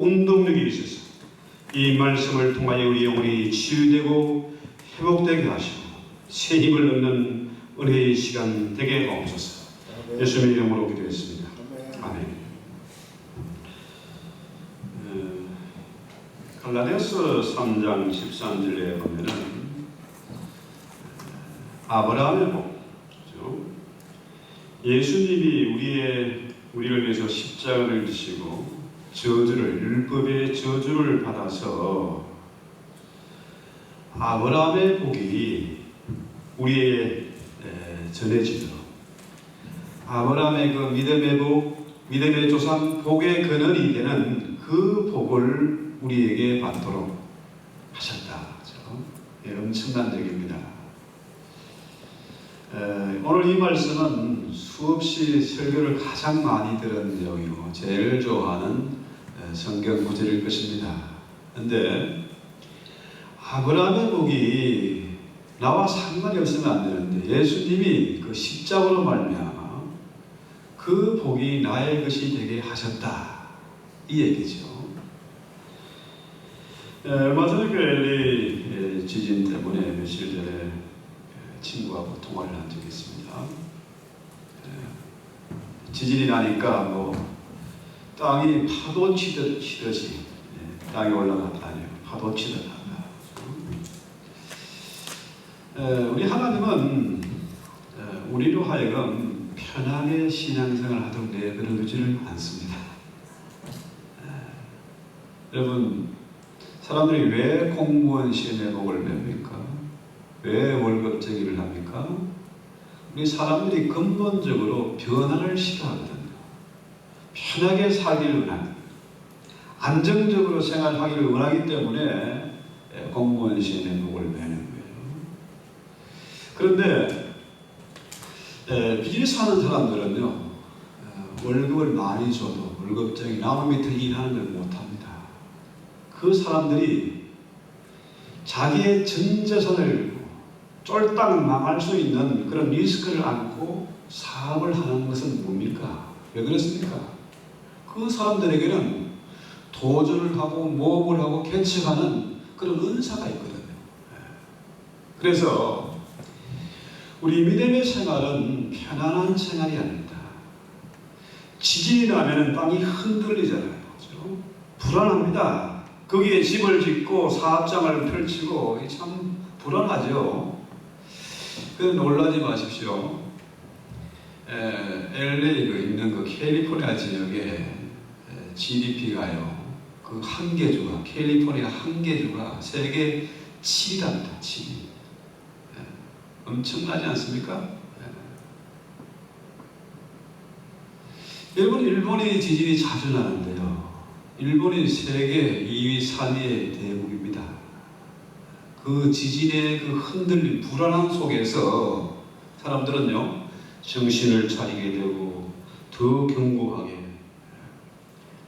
운동력이 있어서 이 말씀을 통하여 우리 영혼이 치유되고 회복되게 하시고 새 힘을 얻는 은혜의 시간 되게 하옵소서. 예수님의 이름으로 기도했습니다. 아멘. 갈라디아서 3장 13절에 보면은 아브라함의 복, 예수님이 우리를 위해서 십자가를 지시고 율법의 저주를 받아서 아브라함의 복이 우리에게 전해지도록, 아브라함의 그 믿음의 복, 믿음의 조상, 복의 근원이 되는 그 복을 우리에게 받도록 하셨다. 엄청난 얘기입니다. 오늘 이 말씀은 수없이 설교를 가장 많이 들은 내용이고 제일 좋아하는 성경 구절일 것입니다. 그런데 아브라함의 복이 나와 상관이 없으면 안 되는데 예수님이 그 십자가로 말미암아 그 복이 나의 것이 되게 하셨다, 이 얘기죠. 얼마 전에 그 LA 지진 때문에 며칠 전에 친구하고 통화를 한 적이 있습니다. 지진이 나니까 땅이 파도 치듯이 땅이 올라갔다 아니에요. 파도 치듯 한다. 우리 하나님은 우리로 하여금 편하게 신앙생활을 하도록 내버려두지를 않습니다. 여러분, 사람들이 왜 공무원 시험에 복을 뵙니까? 왜 월급쟁이를 합니까? 우리 사람들이 근본적으로 변화를 싫어하거든요. 편하게 살기를 원합니다. 안정적으로 생활하기를 원하기 때문에 공무원 시험에 복을 베는 거예요. 그런데 비즈니스 하는 사람들은요, 월급을 많이 줘도 월급쟁이 나무 밑에 일하는 걸 못합니다. 그 사람들이 자기의 전 재산을 쫄딱 망할 수 있는 그런 리스크를 안고 사업을 하는 것은 뭡니까? 왜 그렇습니까? 그 사람들에게는 도전을 하고 모험을 하고 개척하는 그런 은사가 있거든요. 그래서 우리 믿음의 생활은 편안한 생활이 아닙니다. 지진이 나면 땅이 흔들리잖아요. 그렇죠? 불안합니다. 거기에 집을 짓고 사업장을 펼치고 참 불안하죠. 놀라지 마십시오. LA 있는 그 캘리포니아 지역에 GDP가요, 그 한 개주가, 캘리포니아 한 개주가 세계 7위랍니다. 7위. 엄청나지 않습니까? 여러분, 일본이 지진이 자주 나는데요, 일본이 세계 2위, 3위의 대국입니다. 그 지진의 그 흔들림, 불안함 속에서 사람들은요, 정신을 차리게 되고 더 견고하게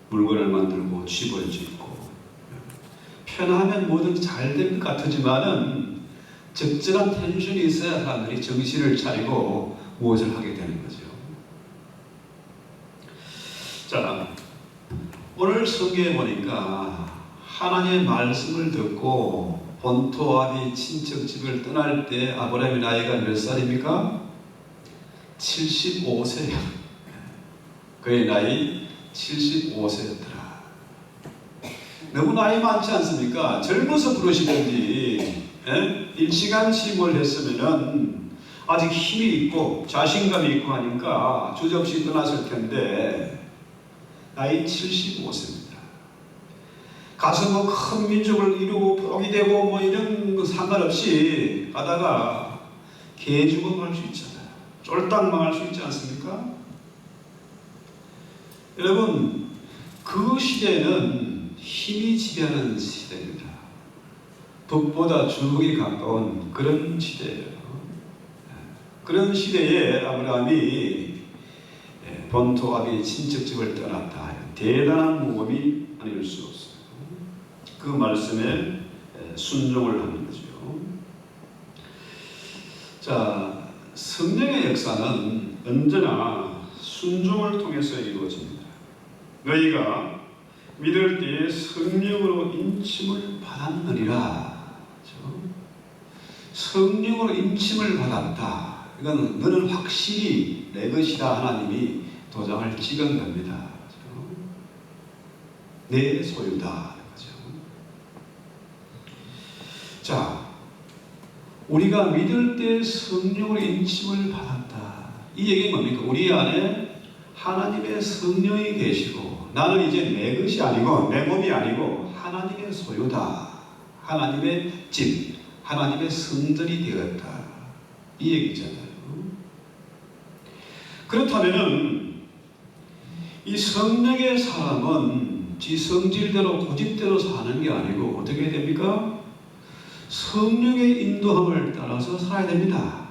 물건을 만들고 집을 짓고, 편하면 뭐든 잘 될 것 같지만은 적절한 텐션이 있어야 사람들이 정신을 차리고 무엇을 하게 되는 거죠. 자, 오늘 성경에 보니까 하나님의 말씀을 듣고 본토 아비 친척집을 떠날 때 아브라함의 나이가 몇 살입니까? 75세예요. 그의 나이 75세였더라. 너무 나이 많지 않습니까? 젊어서 부르시든지 일시간침을 했으면은 아직 힘이 있고 자신감이 있고 하니까 주저없이 떠났을 텐데 나이 75세입니다. 가서 큰 민족을 이루고 복이 되고 이런 거 상관없이 가다가 개죽음할 수 있잖아요. 쫄딱 망할 수 있지 않습니까? 여러분, 그 시대는 힘이 지배하는 시대입니다. 북보다 중국이 가까운 그런 시대예요. 그런 시대에 아브라함이 본토 아비 친척집을 떠났다. 대단한 모험이 아닐 수 없어요. 그 말씀에 순종을 하는 거죠. 자, 성령의 역사는 언제나 순종을 통해서 이루어집니다. 너희가 믿을 때에 성령으로 인침을 받았느니라. 성령으로 인침을 받았다. 이건 너는 확실히 내 것이다. 하나님이 도장을 찍은 겁니다. 내 소유다. 자, 우리가 믿을 때 성령으로 인침을 받았다. 이 얘기는 뭡니까? 우리 안에 하나님의 성령이 계시고 나는 이제 내 것이 아니고 내 몸이 아니고 하나님의 소유다. 하나님의 집, 하나님의 성전이 되었다. 이 얘기잖아요. 그렇다면은 이 성령의 사람은 지 성질대로 고집대로 사는 게 아니고 어떻게 됩니까? 성령의 인도함을 따라서 살아야 됩니다.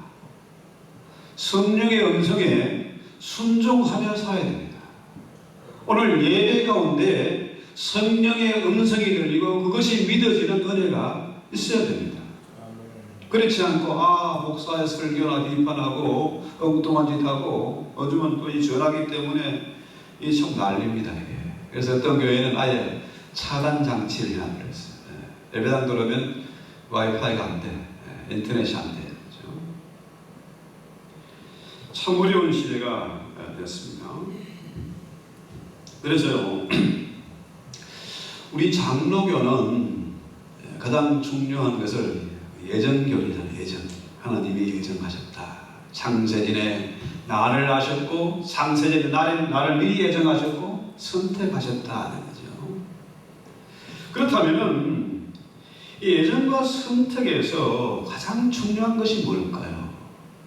성령의 음성에 순종하며 살아야 됩니다. 오늘 예배 가운데 성령의 음성이 들리고 그것이 믿어지는 은혜가 있어야 됩니다. 그렇지 않고 목사의 설교나 비판하고 엉뚱한 짓 하고 요즘은 또 이 전화기 때문에 이 참 난립니다. 이게. 그래서 어떤 교회는 아예 차단 장치를 해놨어요. 예배당 들어오면 와이파이가 안 돼. 인터넷이 안 돼. 그렇죠? 참 어려운 시대가 됐습니다. 그래서요, 우리 장로교는 가장 중요한 것을 예정교리잖아요. 예정. 하나님이 예정하셨다. 창세전에 나를 아셨고 창세전에 나를 미리 예정하셨고 선택하셨다는 거죠. 그렇다면은 이 예정과 선택에서 가장 중요한 것이 뭘까요?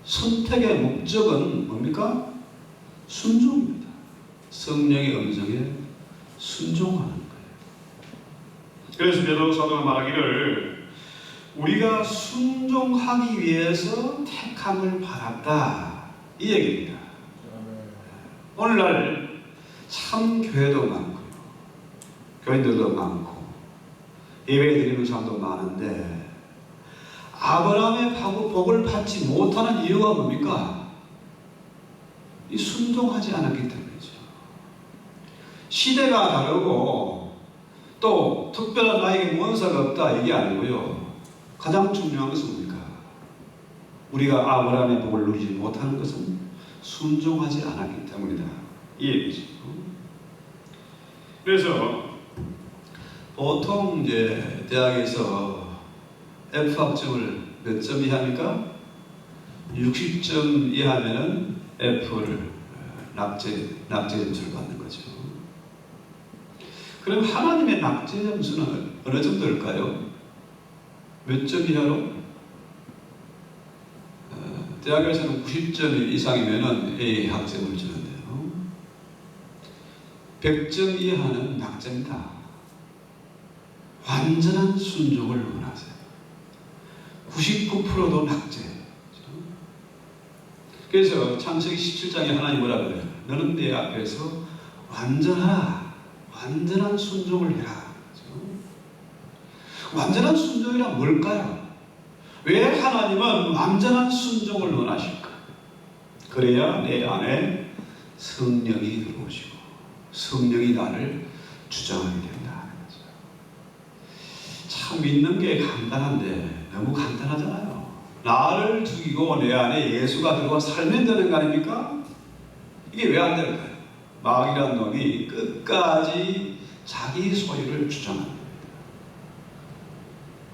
선택의 목적은 뭡니까? 순종입니다. 성령의 음성에 순종하는 거예요. 그래서 베드로 사도가 말하기를 우리가 순종하기 위해서 택함을 받았다. 이 얘기입니다. 오늘날 참 교회도 많고요. 교인들도 많고 예배 드리는 사람도 많은데 아브라함의 복을 받지 못하는 이유가 뭡니까? 이 순종하지 않았기 때문이죠. 시대가 다르고 또 특별한 나에게 원사가 없다 이게 아니고요. 가장 중요한 것은 뭡니까? 우리가 아브라함의 복을 누리지 못하는 것은 순종하지 않았기 때문이다. 이 얘기죠. 그래서 보통 이제 대학에서 F 학점을 몇 점 이하입니까? 60점 이하면은 F를 낙제 점수를 받는 거죠. 그럼 하나님의 낙제 점수는 어느 정도일까요? 몇 점 이하로? 대학에서는 90점 이상이면은 A 학점을 주는데요. 100점 이하는 낙제입니다. 완전한 순종을 원하세요. 99%도 낙제. 그래서 창세기 17장에 하나님 뭐라 그래요? 너는 내 앞에서 완전하라. 완전한 순종을 해라. 완전한 순종이란 뭘까요? 왜 하나님은 완전한 순종을 원하실까? 그래야 내 안에 성령이 들어오시고 성령이 나를 주장하게 된다. 참 믿는 게 간단한데 너무 간단하잖아요. 나를 죽이고 내 안에 예수가 들어와 살면 되는 거 아닙니까? 이게 왜 안 될까요? 마귀란 놈이 끝까지 자기 소유를 주장합니다.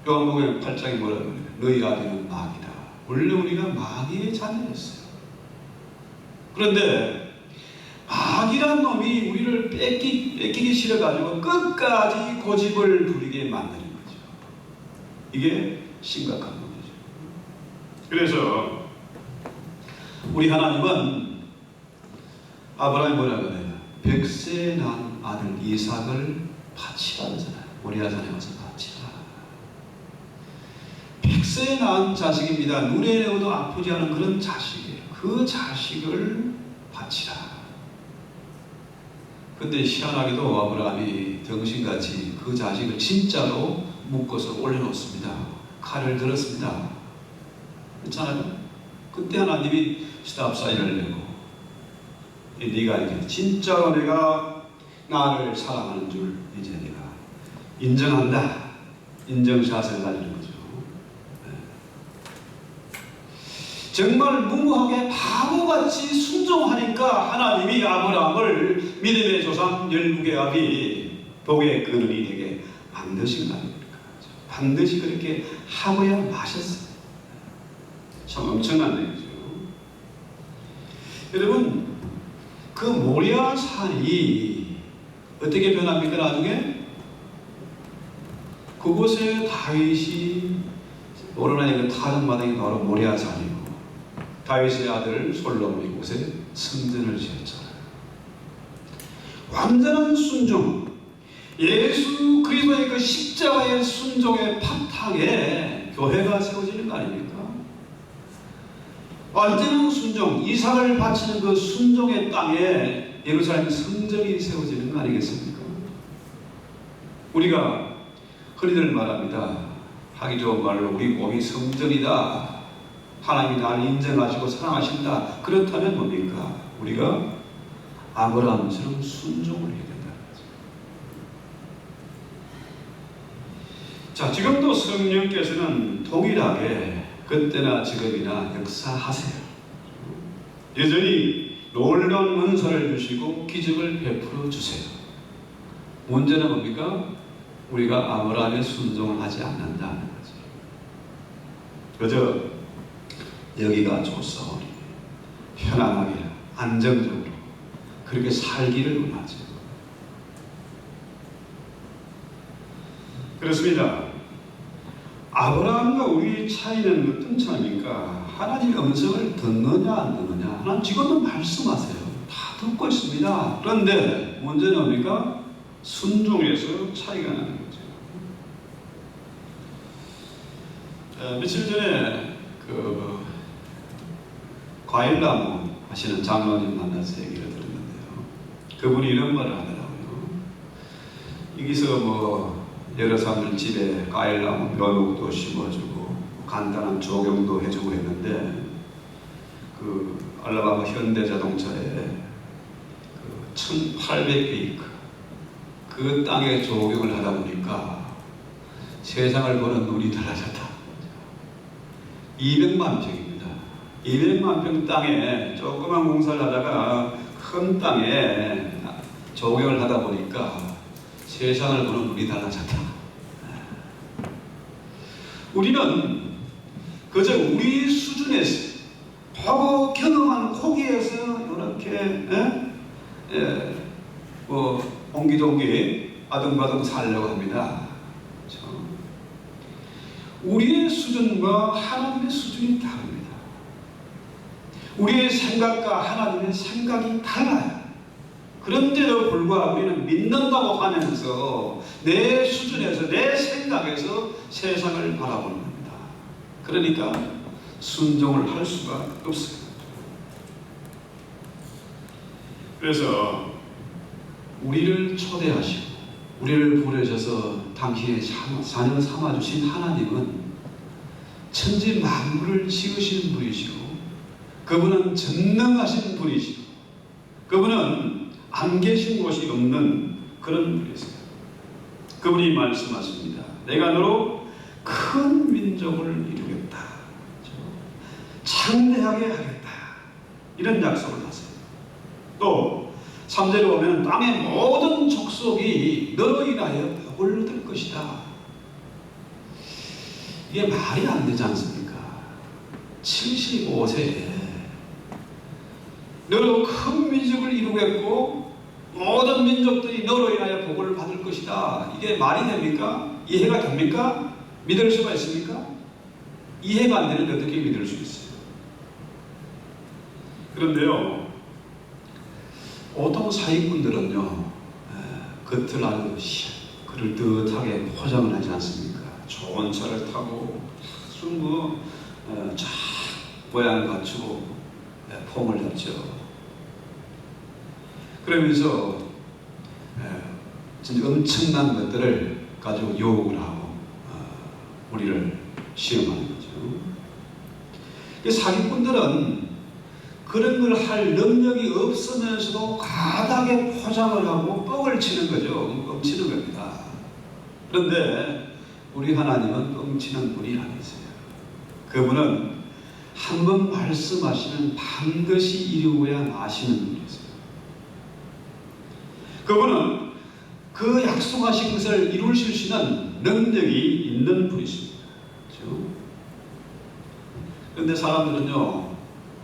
요한복음 8장에 뭐라고 합니까? 너희 아들은 마귀다. 원래 우리가 마귀의 자녀였어요. 그런데 마귀란 놈이 우리를 뺏기기 싫어가지고 끝까지 고집을 부리게 만드는 거죠. 이게 심각한 문제죠. 그래서 우리 하나님은 아브라함이 뭐라고 해요? 100세 난 아들 이삭을 바치라 하잖아요. 모리아산에 와서 바치라. 100세 낳은 자식입니다. 눈에 내어도 아프지 않은 그런 자식이에요. 그 자식을 바치라. 근데 희한하게도 아브라함이 정신같이 그 자식을 진짜로 묶어서 올려놓습니다. 칼을 들었습니다. 그렇잖아요. 그때 하나님이 스탑 사인을 내고 네가 이제 진짜로 내가 나를 사랑하는 줄 이제 내가 인정한다. 인정샷을 날리는 거죠. 정말 무모하게 바보같이 순종하니까 하나님이 아브라함을 믿음의 조상 12개 아비 복의 근원이 되게 만드신 거 아닙니까? 반드시 그렇게 하고야 마셨어요. 참 엄청난 얘기죠. 여러분, 그 모리아 산이 어떻게 변합니까? 나중에 그곳에 다윗이 오르나의 그 타작마당이 바로 모리아 산이고 다윗의 아들 솔로몬이 이곳에 성전을 지었잖아요. 완전한 순종, 예수 그리스도의 그 십자가의 순종의 바탕에 교회가 세워지는 거 아닙니까? 완전한 순종, 이삭을 바치는 그 순종의 땅에 예루살렘 성전이 세워지는 거 아니겠습니까? 우리가 흔히들 말합니다. 하기 좋은 말로 우리 몸이 성전이다. 하나님이 나를 인정하시고 사랑하신다. 그렇다면 뭡니까? 우리가 아브라함처럼 순종을 해야 된다는 거죠. 자, 지금도 성령께서는 동일하게 그때나 지금이나 역사하세요. 여전히 놀라운 은사를 주시고 기적을 베풀어 주세요. 문제는 뭡니까? 우리가 아브라함의 순종을 하지 않는다는 거죠. 그저 여기가 좋사오니 편안하게 안정적으로 그렇게 살기를 원하죠. 그렇습니다. 아브라함과 우리 차이는 어떤 차이입니까? 하나님의 음성을 듣느냐 안 듣느냐. 하나님 지금도 말씀하세요. 다 듣고 있습니다. 그런데 문제는 뭡니까? 순종에서 차이가 나는 거죠. 며칠 전에 과일나무 하시는 장로님 만나서 얘기를 들었는데요. 그분이 이런 말을 하더라고요. 여기서 여러 사람들 집에 과일나무 묘목도 심어주고 간단한 조경도 해주고 했는데 알라바마 현대자동차에 1800에이크 그 땅에 조경을 하다 보니까 세상을 보는 눈이 달라졌다. 200만 평입니다. 200만 평 땅에 조그만 공사를 하다가 큰 땅에 조경을 하다 보니까 세상을 보는 눈이 달라졌다. 우리는 그저 우리 수준에서 보고 경험한 거기에서 이렇게 옹기종기 아등바등 살려고 합니다. 그렇죠? 우리의 수준과 하나님의 수준이 다릅니다. 우리의 생각과 하나님의 생각이 달라요. 그런데도 불구하고 우리는 믿는다고 하면서 내 수준에서 내 생각에서 세상을 바라보는 겁니다. 그러니까 순종을 할 수가 없어요. 그래서 우리를 초대하시고 우리를 부르셔서 당신의 자녀 삼아주신 하나님은 천지 만물을 지으시는 분이시고 그분은 전능하신 분이시고 그분은 안 계신 곳이 없는 그런 분이세요. 그분이 말씀하십니다. 내가 너로 큰 민족을 이루겠다. 창대하게 하겠다. 이런 약속을 하세요. 또 3절에 보면 땅의 모든 족속이 너로 인하여 복을 얻을 것이다. 이게 말이 안 되지 않습니까? 75세에 너로 큰 민족을 이루겠고 모든 민족들이 너로 인하여 복을 받을 것이다. 이게 말이 됩니까? 이해가 됩니까? 믿을 수가 있습니까? 이해가 안 되는데 어떻게 믿을 수 있어요? 그런데요, 보통 사기꾼들은요, 겉을 아주 그럴듯하게 포장을 하지 않습니까? 좋은 차를 타고 아주 쫙 모양을 갖추고 폼을 잡죠. 그러면서 진짜 엄청난 것들을 가지고 유혹을 하고 우리를 시험하는 거죠. 사기꾼들은 그런 걸 할 능력이 없으면서도 과다하게 포장을 하고 뻥을 치는 거죠. 뻥치는 겁니다. 그런데 우리 하나님은 뻥치는 분이 아니세요. 그분은 한 번 말씀하시면 반드시 이루어야 마시는 분이세요. 그분은 그 약속하신 것을 이루실 수 있는 능력이 있는 분이십니다. 그렇죠? 그런데 사람들은요,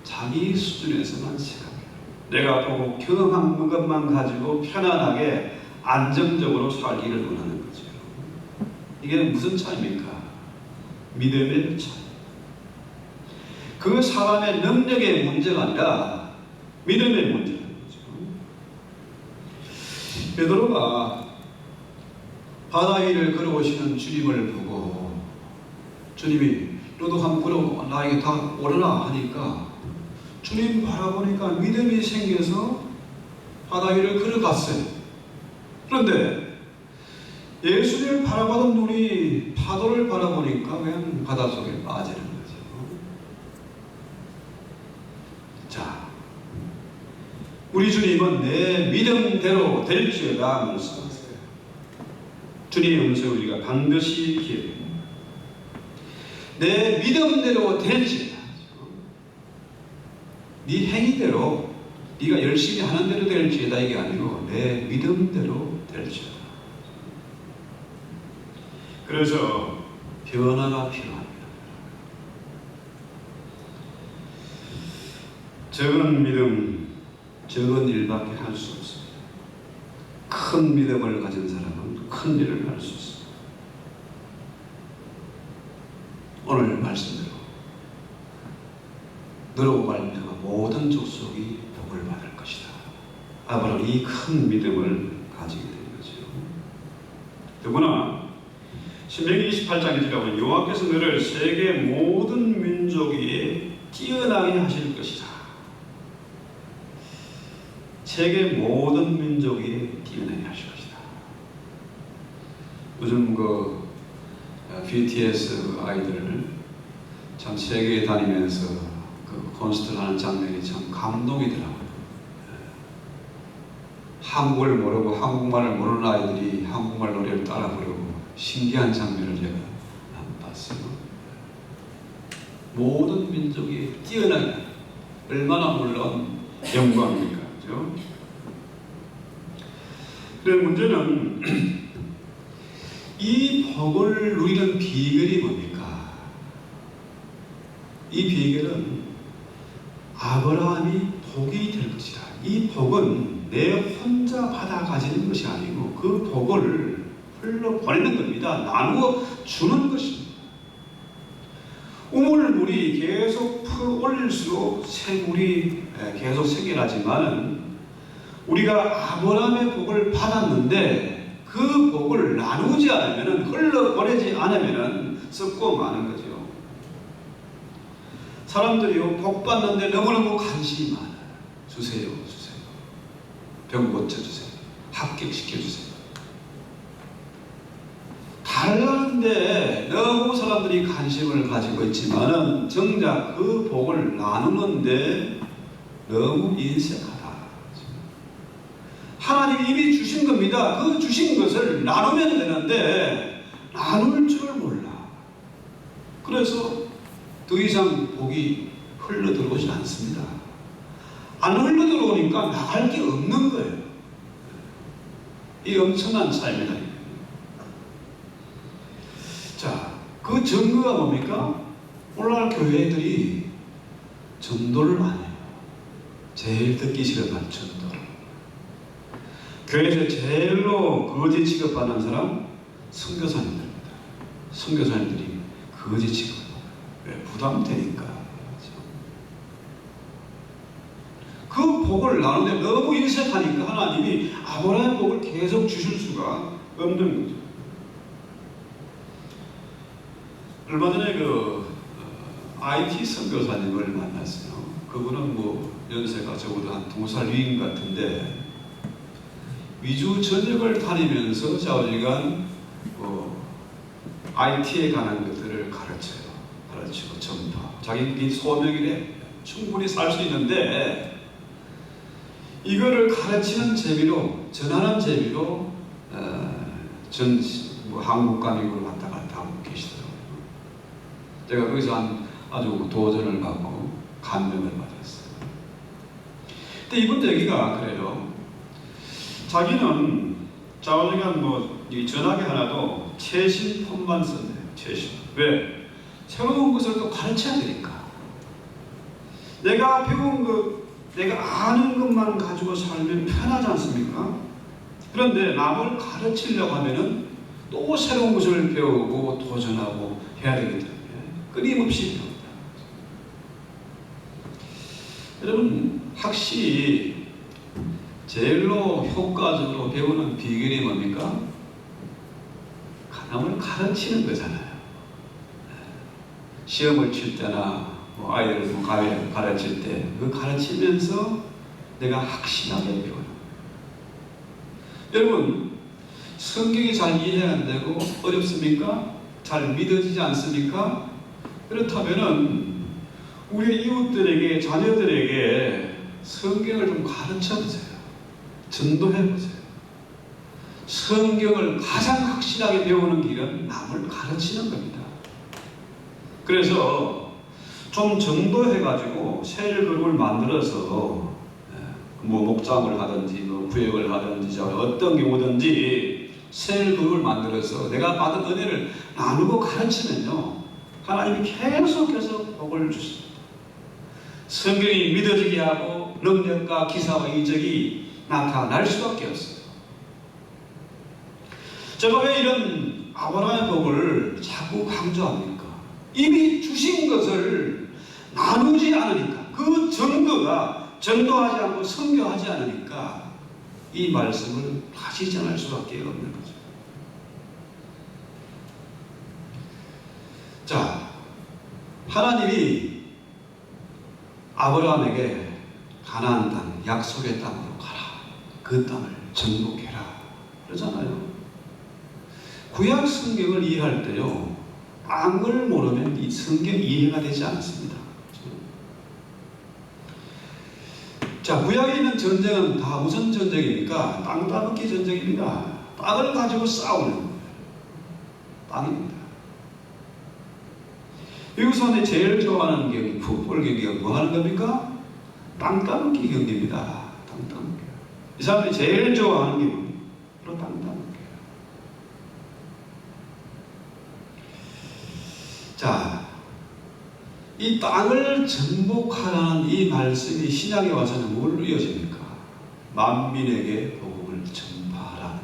자기 수준에서만 생각해요. 내가 보고 경험한 것만 가지고 편안하게 안정적으로 살기를 원하는 거죠. 이게 무슨 차이입니까? 믿음의 차이. 그 사람의 능력의 문제가 아니라 믿음의 문제라는 거죠. 베드로가 바다 위를 걸어오시는 주님을 보고 주님이 너도 한번 걸어 나에게 다 오르라 하니까 주님 바라보니까 믿음이 생겨서 바다 위를 걸어갔어요. 그런데 예수님을 바라보던 눈이 파도를 바라보니까 그냥 바닷속에 빠지는 거죠. 자, 우리 주님은 내 믿음대로 될지어다 말씀하세요. 주님의 음성을 우리가 반드시 기억해요. 내 믿음대로 될지어다. 네 행위대로 네가 열심히 하는 대로 될지어다 이게 아니고 내 믿음대로 될지어다. 그래서 변화가 필요합니다. 적은 믿음, 적은 일밖에 할 수 없습니다. 큰 믿음을 가진 사람은 큰 일을 할 수 있습니다. 오늘 말씀대로 너로 말미암아 모든 족속이 복을 받을 것이다. 아브라함이 이 큰 믿음을 가지게 된 거죠. 더구나 신명기 28장에 보면 여호와께서 너를 세계 모든 민족 위에 뛰어나게 하실 것이다. 세계 모든 민족 위에 뛰어나게 하실 것이다. 요즘 BTS 아이들 참 세계에 다니면서 콘서트를 하는 장면이 참 감동이더라고요. 한국을 모르고 한국말을 모르는 아이들이 한국말 노래를 따라 부르고 신기한 장면을 제가 봤어요. 모든 민족이 뛰어나게 얼마나 놀라운 영광입니까? 그렇죠? 그런데 문제는 이 복을 누리는 비결이 뭡니까? 이 비결은 아브라함이 복이 될 것이다. 이 복은 내 혼자 받아 가지는 것이 아니고 그 복을 흘러보내는 겁니다. 나누어 주는 것입니다. 우물물이 계속 올릴수록 새물이 계속 생겨나지만 우리가 아브라함의 복을 받았는데 그 복을 나누지 않으면 흘러보내지 않으면 썩고 마는 거죠. 사람들이요, 복 받는데 너무너무 관심이 많아요. 주세요. 병 고쳐주세요. 합격시켜주세요. 달라는데 너무 사람들이 관심을 가지고 있지만은 정작 그 복을 나누는데 너무 인색하다. 하나님이 이미 주신 겁니다. 그 주신 것을 나누면 되는데 나눌 줄 몰라. 그래서 더 이상 복이 흘러들어오지 않습니다. 안 흘러들어오니까 나갈 게 없는 거예요. 이 엄청난 삶이다. 자, 그 증거가 뭡니까? 오늘날 교회들이 전도를 안 해요. 제일 듣기 싫어하는 전도. 교회에서 제일로 거지 취급받는 사람 선교사님들입니다. 선교사님들이 거지 취급. 왜? 부담되니까. 그 복을 나누는데 너무 인색하니까 하나님이 아브라함의 복을 계속 주실 수가 없는 거죠. 얼마 전에 IT 선교사님을 만났어요. 그분은 연세가 적어도 한 2살 위인 같은데 위주 전역을 다니면서 좌우지간 IT에 관한 것들을 가르치고 전파. 자기 소명이래. 충분히 살 수 있는데 이거를 가르치는 재미로, 전하는 재미로 한국과 미국을 왔다 갔다 하고 계시더라고요. 제가 거기서 아주 도전을 받고 감명을 받았어요. 근데 이분 얘기가 그래요. 자기는 좌우지간 이 전화기 하나도 최신 폰만 쓴대요. 최신. 왜? 새로운 것을 또 가르쳐야 되니까. 내가 배운 것, 내가 아는 것만 가지고 살면 편하지 않습니까? 그런데 남을 가르치려고 하면은 또 새로운 것을 배우고 도전하고 해야 되기 때문에 끊임없이 배웁니다. 여러분, 학시 제일로 효과적으로 배우는 비결이 뭡니까? 남을 가르치는 거잖아요. 시험을 칠 때나 아이들 가르칠 때 그 가르치면서 내가 확실하게 배워요. 여러분, 성경이 잘 이해 안 되고 어렵습니까? 잘 믿어지지 않습니까? 그렇다면은 우리 이웃들에게, 자녀들에게 성경을 좀 가르쳐 보세요. 전도해 보세요. 성경을 가장 확실하게 배우는 길은 남을 가르치는 겁니다. 그래서 좀 전도해가지고 셀그룹을 만들어서 목장을 하든지 구역을 하든지 어떤 경우든지 셀그룹을 만들어서 내가 받은 은혜를 나누고 가르치면요, 하나님이 계속해서 복을 주십니다. 성경이 믿어지게 하고 능력과 기사와 이적이 나타날 수밖에 없어요. 제가 왜 이런 아브라함의 복을 자꾸 강조합니까? 이미 주신 것을 나누지 않으니까, 그 증거가 전도하지 않고 선교하지 않으니까 이 말씀을 다시 전할 수밖에 없는 거죠. 자, 하나님이 아브라함에게 가나안 땅, 약속의 땅으로 가라, 그 땅을 정복해라 그러잖아요. 구약 성경을 이해할 때요, 땅을 모르면 이 성경 이해가 되지 않습니다. 자, 구약에 있는 전쟁은 다 무슨 전쟁입니까? 땅 따먹기 전쟁입니다. 땅을 가지고 싸우는 거예요. 땅입니다. 미국 사람들이 제일 좋아하는 경기, 풋볼 경기가 뭐 하는 겁니까? 땅 따먹기 경기입니다. 땅 따먹기. 이 사람들이 제일 좋아하는 게 뭡니까? 바로 땅 따먹기예요. 자, 이 땅을 정복하라는 이 말씀이 신약에 와서는 뭘로 이어집니까? 만민에게 복음을 전파하라는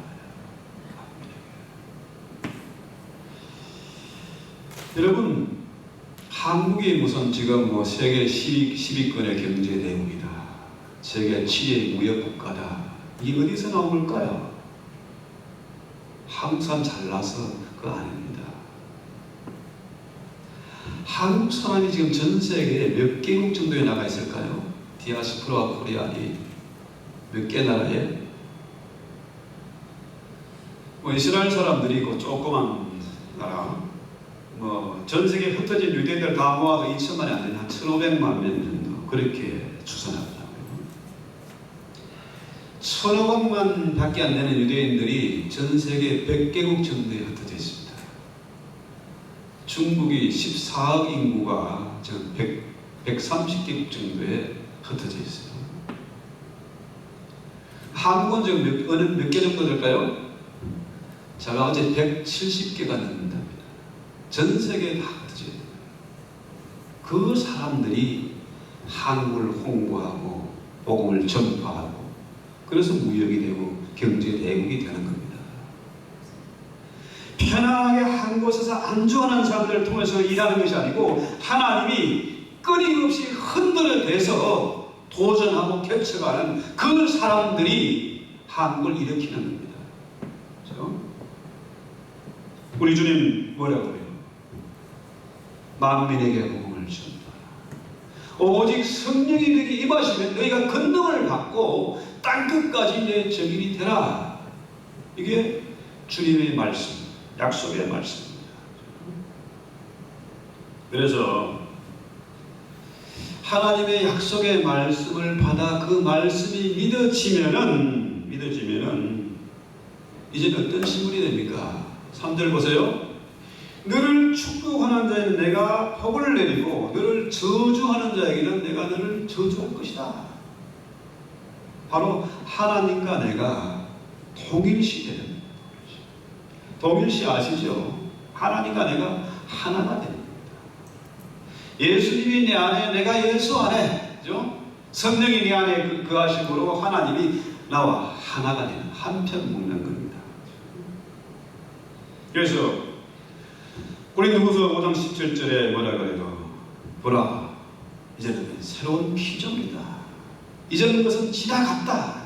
거예요. 여러분, 한국이 무슨 지금 세계 10위권의 경제 대국이다, 세계 7위의 무역국가다, 이게 어디서 나온 걸까요? 한국 사람 잘나서 그거 아닙니다. 한국 사람이 지금 전 세계에 몇 개국 정도에 나가 있을까요? 디아스포라 코리안이 몇 개 나라에? 이스라엘 사람들이 있고 조그만 나라, 전 세계에 흩어진 유대인들 다 모아도 2천만이 안 되는 한 1,500만 명 정도 그렇게 추산하더라고요. 1,500만 밖에 안 되는 유대인들이 전 세계 100개국 정도에 흩어져 있습니다. 중국이 14억 인구가 지금 130개국 정도에 흩어져 있어요. 한국은 지금 몇 개 정도 될까요? 제가 어제 170개가 넘는답니다. 전 세계에 다 흩어져 있는 거예요. 그 사람들이 한국을 홍보하고 복음을 전파하고 그래서 무역이 되고 경제 대국이 되는 겁니다. 편안하게 한 곳에서 안주하는 사람들을 통해서 일하는 것이 아니고 하나님이 끊임없이 흔들어대서 도전하고 개척하는 그 사람들이 한국을 일으키는 겁니다. 그렇죠? 우리 주님 뭐라고 그래요? 만민에게 복음을 전파하라. 오직 성령이 너에게 임하시면 너희가 권능을 받고 땅끝까지 내 증인이 되라. 이게 주님의 말씀, 약속의 말씀입니다. 그래서 하나님의 약속의 말씀을 받아 그 말씀이 믿어지면은 이제는 어떤 신분이 됩니까? 3절 보세요. 너를 축복하는 자에는 내가 복을 내리고 너를 저주하는 자에게는 내가 너를 저주할 것이다. 바로 하나님과 내가 동일시 되는 겁니다. 동일시 아시죠? 하나님과 내가 하나가 됩니다. 예수님이 내 안에, 내가 예수 안에, 그죠? 성령이 내 안에 거하심으로 하나님이 나와 하나가 되는, 한편 먹는 겁니다. 그래서 고린도후서 5장 17절에 뭐라 그래요? 보라, 이제는 새로운 피조물이다. 이전 것은 지나갔다.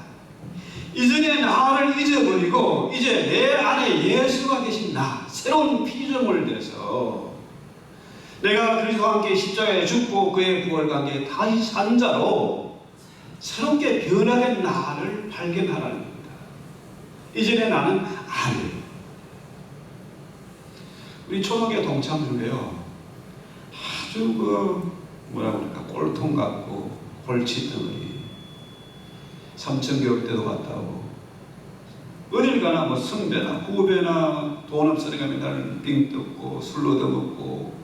이전의 나를 잊어버리고 이제 내 안에 예수가 계신 나, 새로운 피조물 돼서 내가 그리스도와 함께 십자가에 죽고 그의 부활과 함께 다시 산 자로 새롭게 변화된 나를 발견하라는 겁니다. 이전의 나는 아니에요. 우리 초등학교 동창 중에요, 아주 뭐라 그럴까, 꼴통 같고 골칫덩어리, 삼천교육 때도 갔다 오고 어딜 가나 뭐 성배나 후배나 돈 없으니까 맨날 빙 뜯고 술로 얻어먹고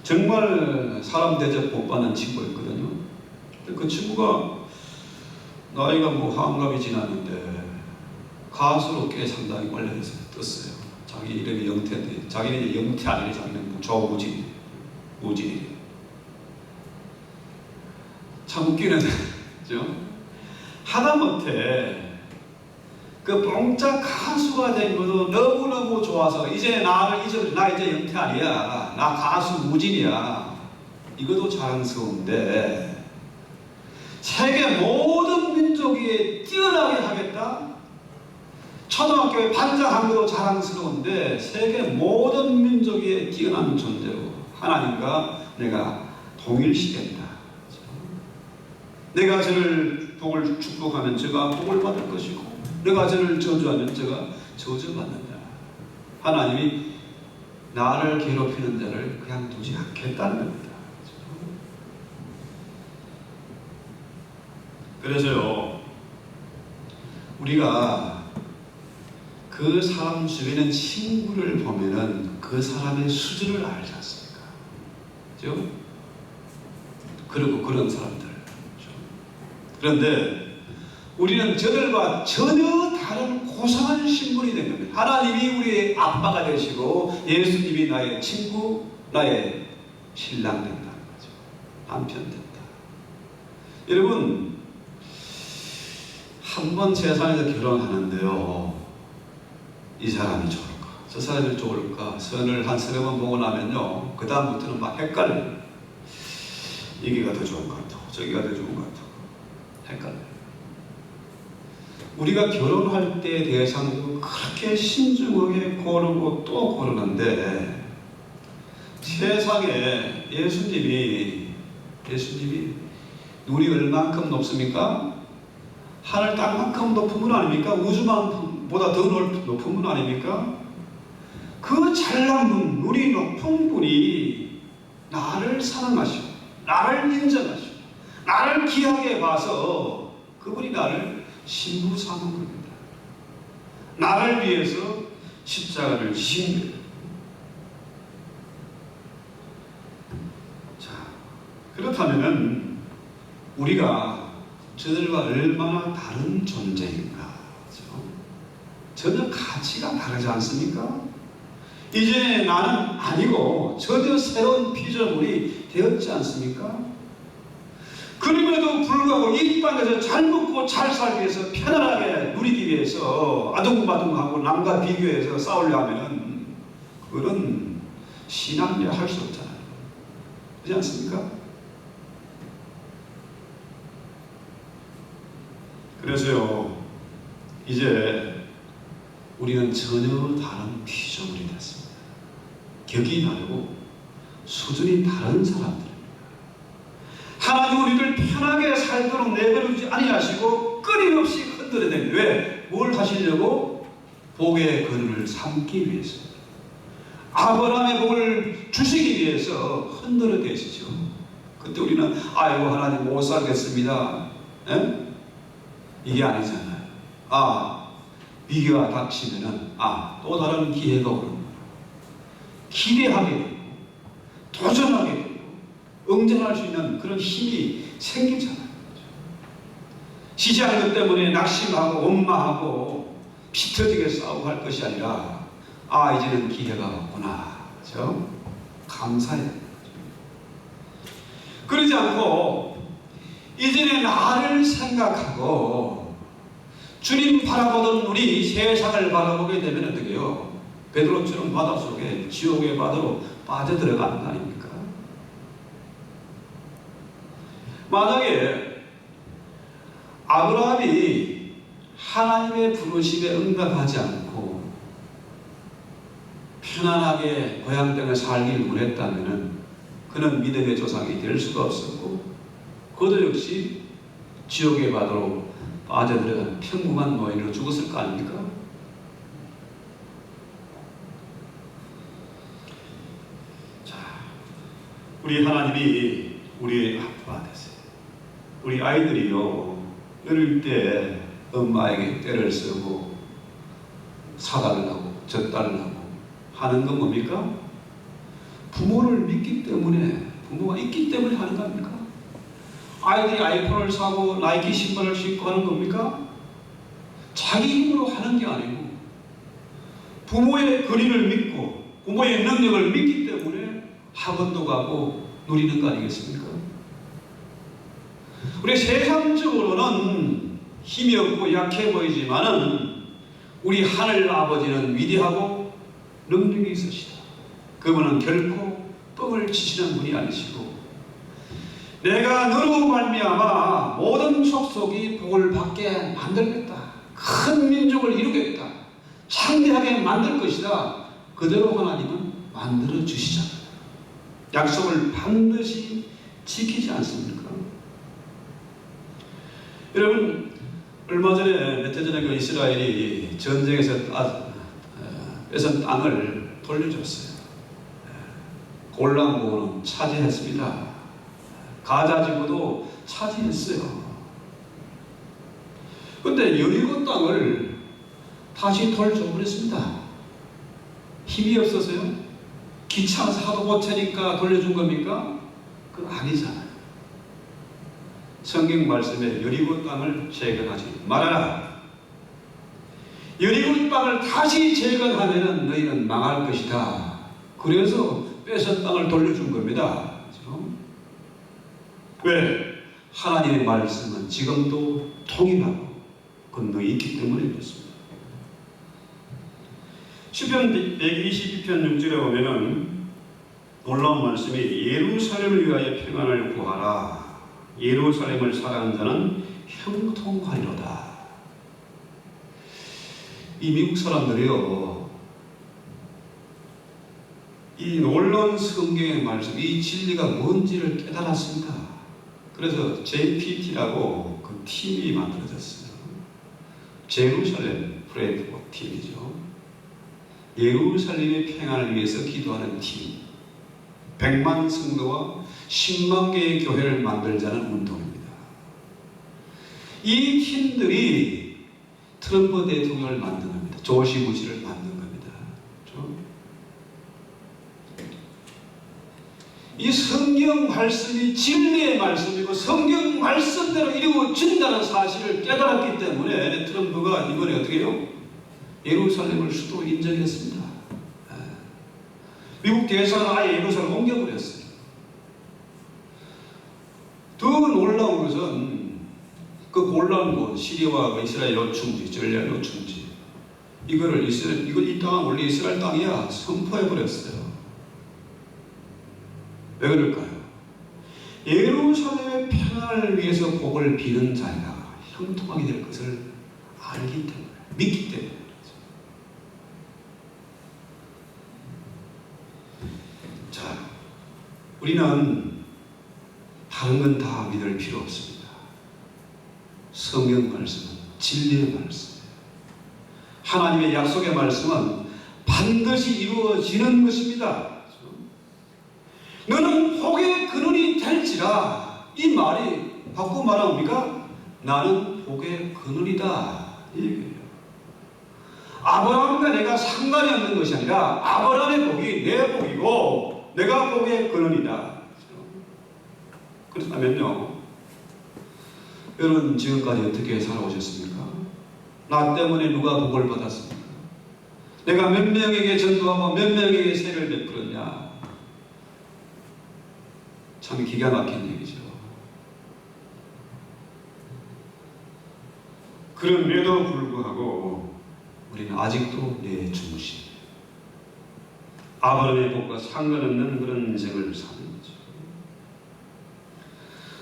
정말 사람 대접 못 받는 친구였거든요. 그 친구가 나이가 뭐 한갑이 지났는데 가수로 꽤 상당히 빨리 떴어요. 자기 이름이 영태인데 자기는 영태 아니래. 자기는 조우진, 우진이. 참 웃기는 그죠? 하다못해 그 뽕짝 가수가 된 것도 너무너무 좋아서 이제 나를 잊어버려. 나 이제 영태 아니야. 나 가수 우진이야. 이것도 자랑스러운데 세계 모든 민족이 뛰어나게 하겠다? 초등학교에 반장한 것도 자랑스러운데 세계 모든 민족이 뛰어난 존재로 하나님과 내가 동일시된다. 내가 저를 복을 축복하면 저가 복을 받을 것이고 내가 저를 저주하면 저가 저주받는다. 하나님이 나를 괴롭히는 자를 그냥 두지 않겠다는 겁니다. 그래서요, 우리가 그 사람 주변의 친구를 보면은 그 사람의 수준을 알지 않습니까? 그죠? 그리고 그런 사람들. 그죠? 그런데 우리는 저들과 전혀 다른 고상한 신분이 된 겁니다. 하나님이 우리의 아빠가 되시고 예수님이 나의 친구, 나의 신랑 된다는 거죠. 남편 된다. 여러분, 한 번 세상에서 결혼하는데요, 이 사람이 좋을까, 저 사람이 좋을까, 선을 한 서너 번 보고 나면요, 그 다음부터는 막 헷갈려요. 여기가 더 좋은 것 같고 저기가 더 좋은 것 같고 헷갈려요. 우리가 결혼할 때 대해서는 그렇게 신중하게 고르고 또 고르는데 세상에 예수님이 눈이 얼만큼 높습니까? 하늘 땅만큼 높은 분 아닙니까? 우주만보다 더 높은 분 아닙니까? 그 잘난 분, 눈이 높은 분이 나를 사랑하시고 나를 인정하시고 나를 귀하게 봐서 그분이 나를 신부 삼은 겁니다. 나를 위해서 십자가를 지신 겁니다. 자, 그렇다면 우리가 저들과 얼마나 다른 존재인가? 그렇죠? 전혀 가치가 다르지 않습니까? 이제 나는 아니고 전혀 새로운 피조물이 되었지 않습니까? 그럼에도 불구하고 이 땅에서 잘 먹고 잘 살기 위해서 편안하게 누리기 위해서 아둥바둥하고 남과 비교해서 싸우려 하면은 그런 신앙이라 할 수 없잖아요. 그렇지 않습니까? 그래서요, 이제 우리는 전혀 다른 피조물이 됐습니다. 격이 다르고 수준이 다른 사람들입니다. 하나님 우리를 편하게 살도록 내버려두지 아니하시고 끊임없이 흔들어내는, 왜? 뭘 하시려고? 복의 그릇을 삼기 위해서, 아브라함의 복을 주시기 위해서 흔들어대시죠. 그때 우리는 아이고 하나님 못 살겠습니다. 에? 이게 아니잖아요. 위기가 닥치면은 또 다른 기회가 오는 거예요. 기대하게 되고 도전하게 되고 응전할 수 있는 그런 힘이 생기잖아요. 시시한 것 때문에 낙심하고 원망하고 피 터지게 싸우고 할 것이 아니라 이제는 기회가 왔구나. 그렇죠? 감사해요. 그러지 않고 이제는 나를 생각하고 주님 바라보던 우리 세상을 바라보게 되면 어떻게 해요? 베드로처럼 바닷속에 지옥의 바다로 빠져들어가는 거 아닙니까? 만약에 아브라함이 하나님의 부르심에 응답하지 않고 편안하게 고향 땅에 살길 원했다면 그는 믿음의 조상이 될 수가 없었고 그도 역시 지옥의 바다로 빠져들어가는 평범한 노인으로 죽었을 거 아닙니까? 자, 우리 하나님이 우리의 아빠 되세요. 우리 아이들이요 어릴 때 엄마에게 때를 쓰고 사달라고 젖달라고 하는 건 뭡니까? 부모를 믿기 때문에, 부모가 있기 때문에 하는 거 아닙니까? 아이들이 아이폰을 사고 나이키 신발을 신고 하는 겁니까? 자기 힘으로 하는 게 아니고 부모의 권위를 믿고 부모의 능력을 믿기 때문에 학원도 가고 누리는 거 아니겠습니까? 우리 세상적으로는 힘이 없고 약해 보이지만은 우리 하늘 아버지는 위대하고 능력이 있으시다. 그분은 결코 뻥을 치시는 분이 아니시고 내가 너로 말미암아 모든 족속이 복을 받게 만들겠다. 큰 민족을 이루겠다. 창대하게 만들 것이다. 그대로 하나님은 만들어 주시잖아요. 약속을 반드시 지키지 않습니까? 여러분 얼마 전에 몇 해 전에 그 이스라엘이 전쟁에서 뺏은 땅을 돌려줬어요. 골란고는 차지했습니다. 가자 지구도 차지했어요. 그런데 여리고 땅을 다시 돌려줘버렸습니다. 힘이 없어서요? 귀찮아서 하도 못하니까 돌려준 겁니까? 그건 아니잖아요. 성경 말씀에 여리고 땅을 재건하지 말아라. 여리고 땅을 다시 재건하면 너희는 망할 것이다. 그래서 뺏은 땅을 돌려준 겁니다. 그렇죠? 왜? 하나님의 말씀은 지금도 통일하고 건너에 있기 때문에 그렇습니다. 시편 122편 6절에 보면은 놀라운 말씀이 예루살렘을 위하여 평안을 구하라. 예루살렘을 사랑하는 자는 형통하리로다. 이 미국 사람들이요, 이 놀라운 성경의 말씀, 이 진리가 뭔지를 깨달았습니다. 그래서 JPT라고 그 팀이 만들어졌어요. 제루살렘 프레드워크 팀이죠. 예루살렘의 평안을 위해서 기도하는 팀. 100만 성도와 10만 개의 교회를 만들자는 운동입니다. 이 팀들이 트럼프 대통령을 만든 겁니다. 조시 부시를 만든 겁니다. 그렇죠? 이 성경 말씀이 진리의 말씀이고 성경 말씀대로 이루어진다는 사실을 깨달았기 때문에 트럼프가 이번에 어떻게 해요? 예루살렘을 수도로 인정했습니다. 미국 대사는 아예 예루살렘을 옮겨버렸어요. 더 놀라운 것은 그 골란고 시리아와 이스라엘 요충지, 전략 요충지 이거를 이 땅은 원래 이스라엘 땅이야 선포해버렸어요. 왜 그럴까요? 예루살렘의 평안을 위해서 복을 비는 자가 형통하게 될 것을 알기 때문에, 믿기 때문에. 자, 우리는 다른 건 다 믿을 필요 없습니다. 성경 말씀은 진리의 말씀이에요. 하나님의 약속의 말씀은 반드시 이루어지는 것입니다. 너는 복의 근원이 될지라. 이 말이 바꾸고 말하면 뭡니까? 나는 복의 근원이다 이 얘기예요. 아브라함과 내가 상관이 없는 것이 아니라 아브라함의 복이 내 복이고 내가 복의 근원이다. 그렇다면요, 여러분 지금까지 어떻게 살아오셨습니까? 나 때문에 누가 복을 받았습니까? 내가 몇 명에게 전도하고 몇 명에게 세를 베풀었냐? 참 기가 막힌 얘기죠. 그럼에도 불구하고 우리는 아직도 내 중심, 아브라함의 복과 상관없는 그런 인생을 사는 거죠.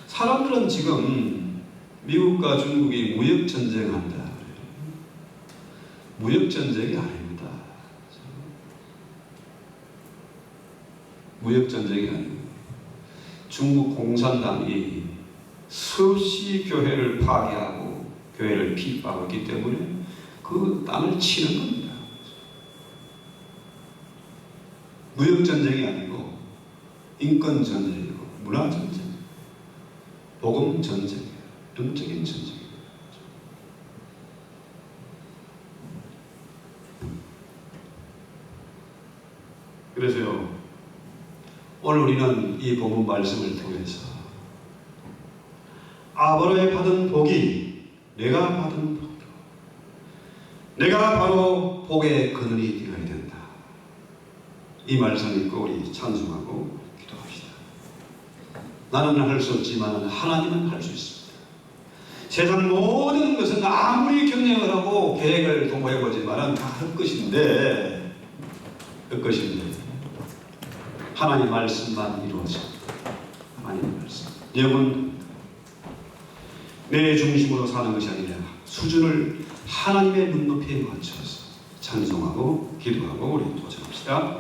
사람들은 지금 미국과 중국이 무역전쟁한다. 무역전쟁이 아닙니다. 무역전쟁이 아니고 중국 공산당이 수없이 교회를 파괴하고 교회를 핍박하기 때문에 그 땅을 치는 겁니다. 무역전쟁이 아니고 인권전쟁이고 문화전쟁, 복음전쟁이에요. 영적인 전쟁이에요. 그래서요, 오늘 우리는 이 본문 말씀을 통해서 아브라함이 받은 복이 내가 받은 복이고 내가 바로 복의 근원이 되어야 된다. 이 말씀 읽고 우리 찬송하고 기도합시다. 나는 할 수 없지만 하나님은 할 수 있습니다. 세상 모든 것은 아무리 경영을 하고 계획을 도모해보지만 다 헛것인데 하나님 말씀만 이루어집니다. 하나님 말씀. 영은 내 중심으로 사는 것이 아니라 수준을 하나님의 눈높이에 맞춰서 찬송하고 기도하고 우리 도전합시다.